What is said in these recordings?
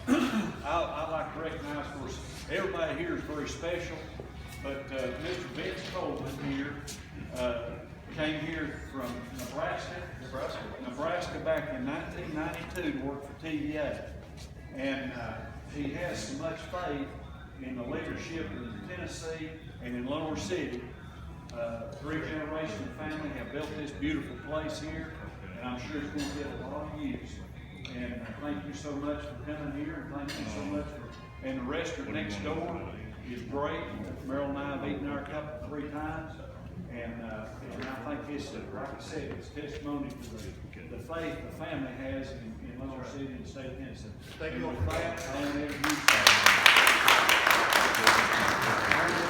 I like to recognize, of course, everybody here is very special, but Mr. Vince Coleman here came here from Nebraska back in 1992 to work for TVA. And he has so much faith in the leadership in Tennessee and in Lower City. Three generations of family have built this beautiful place here, and I'm sure it's going to get a lot of use. And thank you so much for coming here, and thank you so much for, and the restaurant next door is great. Merrill and I have eaten our cup 3 times, and I think it's, like I said, it's testimony to the faith the family has in Lower City and the state of Tennessee. Thank you. With that, I'll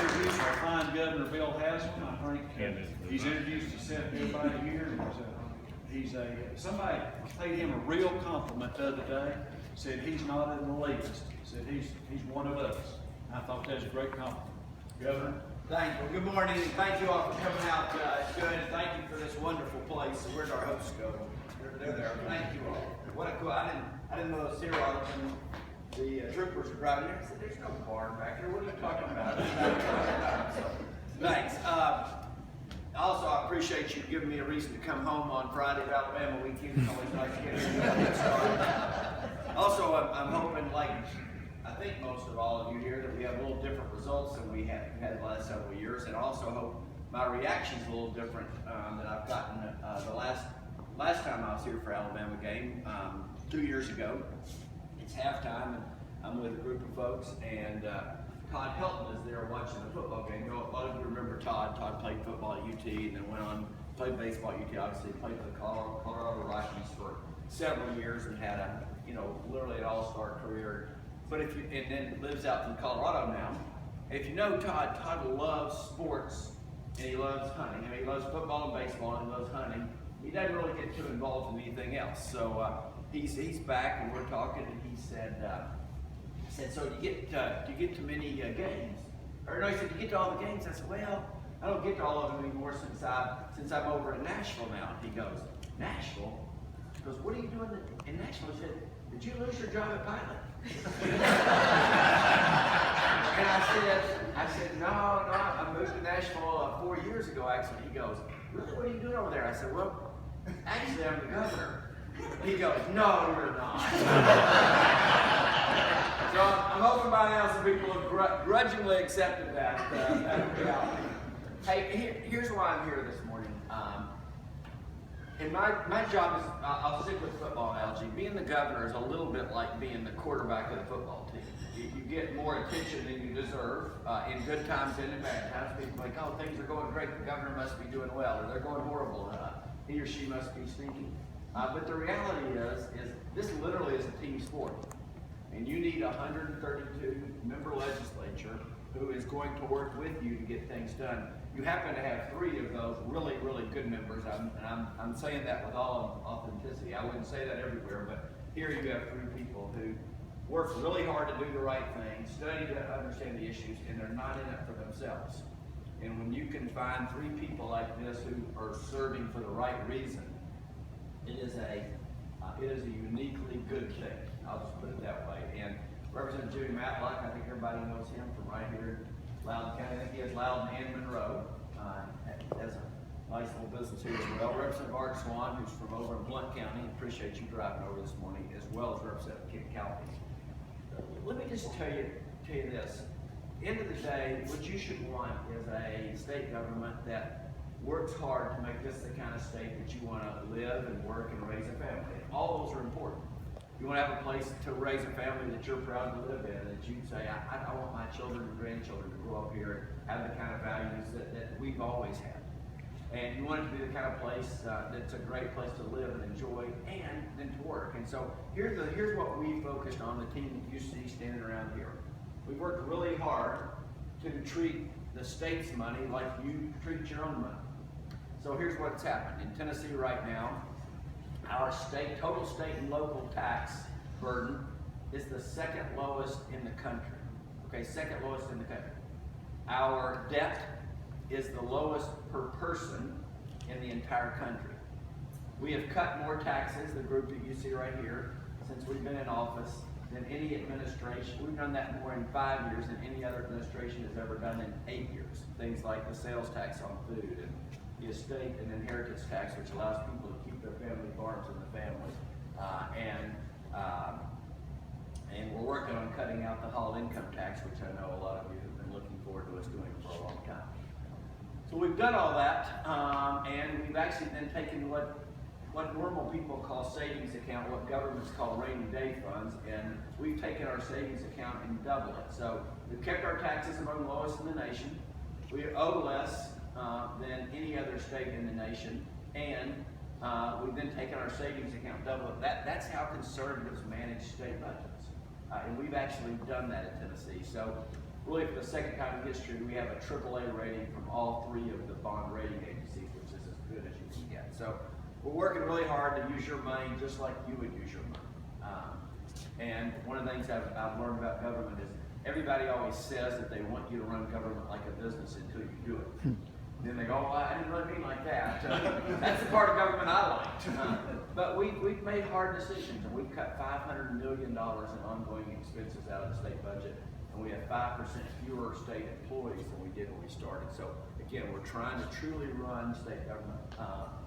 introduce our fine Governor Bill Haslam. I think he's introduced himself to everybody here. Somebody paid him a real compliment the other day. Said he's not an elitist. Said he's one of us. I thought that was a great compliment. Governor. Thank you. Good morning, and thank you all for coming out. It's good, and thank you for this wonderful place. So where'd our hosts go? They're there. Thank you all. What a cool! I didn't know those Seahawks and the troopers were driving there. I said, "There's no barn back here. What are you talking about?" So, thanks. Also, I appreciate you giving me a reason to come home on Friday of Alabama weekend. It's always nice to get started. Also, I'm hoping, like I think most of all of you here, that we have a little different results than we have had the last several years, and also hope my reaction's a little different than I've gotten the last time I was here for Alabama game 2 years ago. It's halftime, and I'm with a group of folks, and Todd Helton is there watching the football game. You know, a lot of you remember Todd. Todd played football at UT and then went on, played baseball at UT, obviously played for the Colorado Rockies for several years and had a, literally an all-star career. But and then lives out in Colorado now. If you know Todd loves sports and he loves hunting. I mean, he loves football and baseball and he loves hunting. He doesn't really get too involved in anything else. So he's back and we're talking, and he said, "So do you get to many games?" Or no, he said, "Do you get to all the games?" I said, "Well, I don't get to all of them anymore since I'm over in Nashville now." He goes, "Nashville?" He goes, "What are you doing in Nashville?" He said, "Did you lose your job at Pilot?" And I said, no, I moved to Nashville 4 years ago, actually. He goes, "Really? What are you doing over there?" I said, "Well, actually, I'm the governor." He goes, "No, you're not." So I'm hoping by now some people have grudgingly accepted that reality. Hey, here's why I'm here this morning. And my job is, I'll stick with the football analogy. Being the governor is a little bit like being the quarterback of the football team. You get more attention than you deserve in good times and in bad times. People are like, "Oh, things are going great. The governor must be doing well," or "They're going horrible. He or she must be stinking." But the reality is this literally is a team sport. And you need a 132-member legislature who is going to work with you to get things done. You happen to have 3 of those really, really good members. I'm saying that with all authenticity. I wouldn't say that everywhere, but here you have 3 people who work really hard to do the right thing, study to understand the issues, and they're not in it for themselves. And when you can find 3 people like this who are serving for the right reason, it is a uniquely good thing. I'll just put it that way. And Representative Jimmy Matlock, I think everybody knows him from right here in Loudoun County. I think he has Loudoun and Monroe. Has a nice little business here as well. Representative Art Swan, who's from over in Blount County. Appreciate you driving over this morning, as well as Representative Calfee. Let me just tell you this. End of the day, what you should want is a state government that works hard to make this the kind of state that you want to live and work and raise a family. All those are important. You want to have a place to raise a family that you're proud to live in, that you say, I want my children and grandchildren to grow up here and have the kind of values that we've always had. And you want it to be the kind of place that's a great place to live and enjoy and then to work. And so here's what we focused on, the team that you see standing around here. We've worked really hard to treat the state's money like you treat your own money. So here's what's happened. In Tennessee right now, our total state and local tax burden is the 2nd lowest in the country. Okay, 2nd lowest in the country. Our debt is the lowest per person in the entire country. We have cut more taxes, the group that you see right here, since we've been in office than any administration. We've done that more in 5 years than any other administration has ever done in 8 years. Things like the sales tax on food and the estate and inheritance tax, which allows people to keep their family farms in the family. And we're working on cutting out the hall income tax, which I know a lot of you have been looking forward to us doing for a long time. So we've done all that, and we've actually then taken what normal people call savings account, what governments call rainy day funds, and we've taken our savings account and doubled it. So we've kept our taxes among the lowest in the nation. We owe less than any other state in the nation, and we've then taken our savings account, doubled it. That's how conservatives manage state budgets. And we've actually done that in Tennessee. So really for the second time in history, we have a AAA rating from all 3 of the bond rating agencies, which is as good as you can get. So we're working really hard to use your money just like you would use your money. And one of the things I've learned about government is everybody always says that they want you to run government like a business until you do it. Then they go, well, I didn't really mean like that. That's the part of government I liked. But we've made hard decisions, and we've cut $500 million in ongoing expenses out of the state budget, and we have 5% fewer state employees than we did when we started. So again, we're trying to truly run state government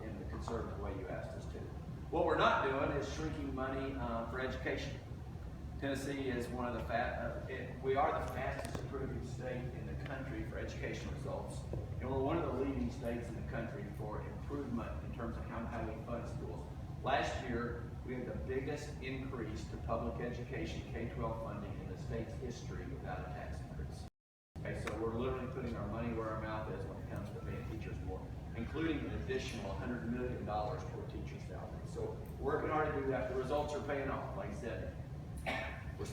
in the conservative way you asked us to. What we're not doing is shrinking money for education. Tennessee is one of the we are the fastest improving state in the country for education results, and we're one of the leading states in the country for improvement in terms of how we fund schools. Last year, we had the biggest increase to public education K-12 funding in the state's history without a tax increase. Okay, so we're literally putting our money where our mouth is when it comes to paying teachers more, including an additional $100 million toward teachers' salaries. So we're working hard to do that. The results are paying off. Like I said,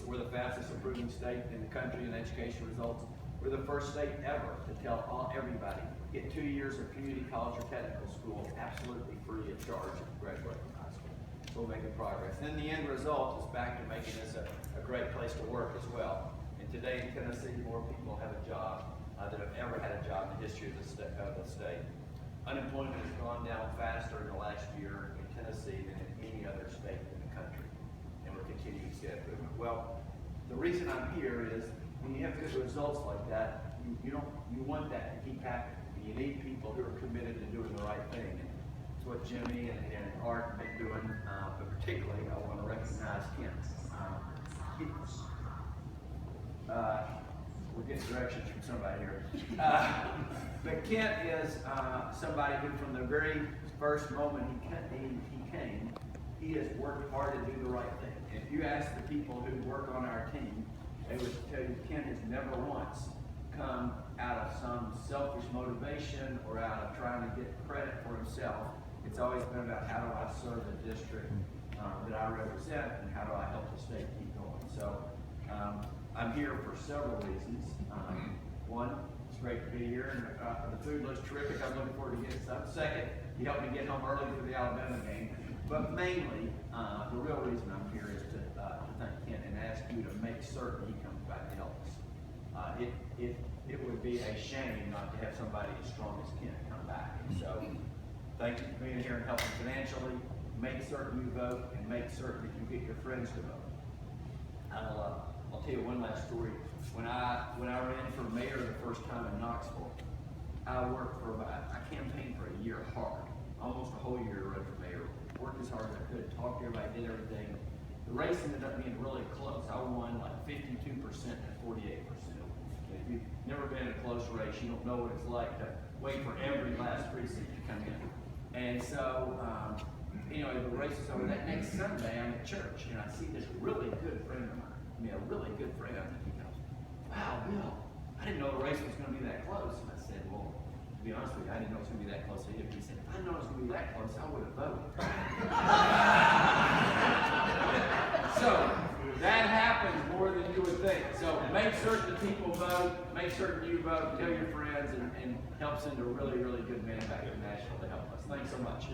we're the fastest improving state in the country in education results. We're the first state ever to tell everybody, get 2 years of community college or technical school absolutely free of charge if you graduate from high school. So we're making progress. And the end result is back to making this a great place to work as well. And today in Tennessee, more people have a job than have ever had a job in the history of the state. Unemployment has gone down faster in the last year in Tennessee than in any other state in the country. And we're continuing to get improvement. Well, the reason I'm here is when you have good results like that, you want that to keep happening. You need people who are committed to doing the right thing. And it's what Jimmy and Art have been doing, but particularly I want to recognize Kent. We're getting directions from somebody here. But Kent is somebody who from the very first moment he came, he has worked hard to do the right thing. If you ask the people who work on our team, they would tell you Kent has never once come out of some selfish motivation or out of trying to get credit for himself. It's always been about how do I serve the district that I represent and how do I help the state keep going. So I'm here for several reasons. One, it's great to be here, and the food looks terrific. I'm looking forward to getting some. Second, you helped me get home early for the Alabama game. But mainly, the real reason I'm here is to thank Kent and ask you to make certain he comes back to help us. It would be a shame not to have somebody as strong as Kent come back. And so, thank you for being here and helping financially. Make certain you vote, and make certain that you get your friends to vote. I'll tell you one last story. When I ran for mayor the first time in Knoxville, I campaigned for a year hard, almost a whole year to run for mayor. Worked as hard as I could, talked to everybody, did everything. The race ended up being really close. I won like 52% and 48%. If you've never been in a close race, you don't know what it's like to wait for every last precinct to come in. And so, anyway, the race is over. That next Sunday, I'm at church, and I see this really good friend of mine. A really good friend. He goes, wow, Bill, I didn't know the race was going to be that close. And I said, well, to be honest with you, I didn't know it was going to be that close either. He said, if I know it was going to be that close, I would have voted. So, that happens more than you would think. So, make certain that people vote, make certain you vote, tell your friends, and help send a really, really good man back to Nashville to help us. Thanks so much.